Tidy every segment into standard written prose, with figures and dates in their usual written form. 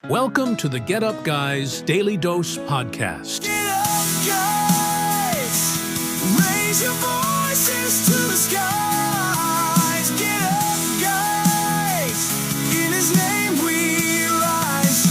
Welcome to the Get Up Guys Daily Dose Podcast. Get up, guys. Raise your voices to the skies. Get up, guys. In His name we rise.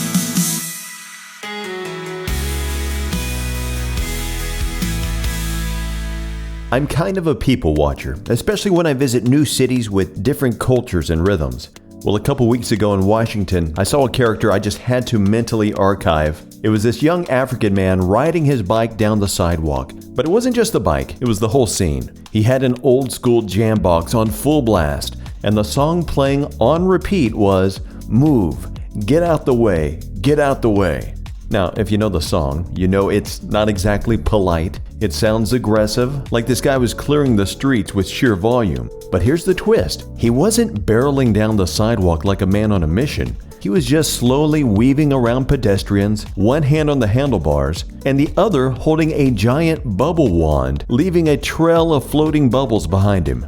I'm kind of a people watcher, especially when I visit new cities with different cultures and rhythms. Well, a couple weeks ago in Washington, I saw a character I just had to mentally archive. It was this young African man riding his bike down the sidewalk. But it wasn't just the bike, it was the whole scene. He had an old school jam box on full blast, and the song playing on repeat was, "Move, get out the way, get out the way." Now, if you know the song, you know it's not exactly polite. It sounds aggressive, like this guy was clearing the streets with sheer volume. But here's the twist. He wasn't barreling down the sidewalk like a man on a mission. He was just slowly weaving around pedestrians, one hand on the handlebars, and the other holding a giant bubble wand, leaving a trail of floating bubbles behind him.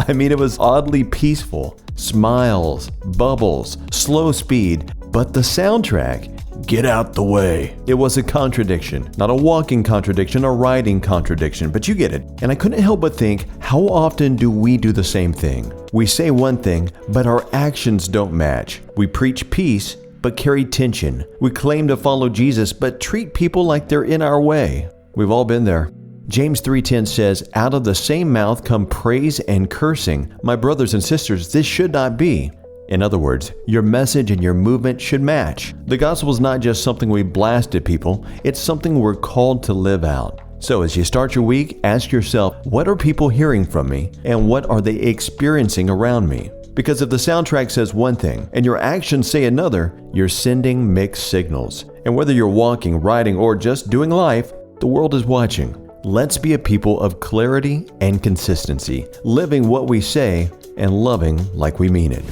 I mean, it was oddly peaceful. Smiles, bubbles, slow speed, but the soundtrack, "Get out the way." It was a contradiction. Not a walking contradiction, a riding contradiction, but you get it. And I couldn't help but think, how often do we do the same thing? We say one thing, but our actions don't match. We preach peace, but carry tension. We claim to follow Jesus, but treat people like they're in our way. We've all been there. James 3:10 says, "Out of the same mouth come praise and cursing. My brothers and sisters, this should not be." In other words, your message and your movement should match. The gospel is not just something we blast at people, it's something we're called to live out. So as you start your week, ask yourself, what are people hearing from me, and what are they experiencing around me? Because if the soundtrack says one thing and your actions say another, you're sending mixed signals. And whether you're walking, riding, or just doing life, the world is watching. Let's be a people of clarity and consistency, living what we say and loving like we mean it.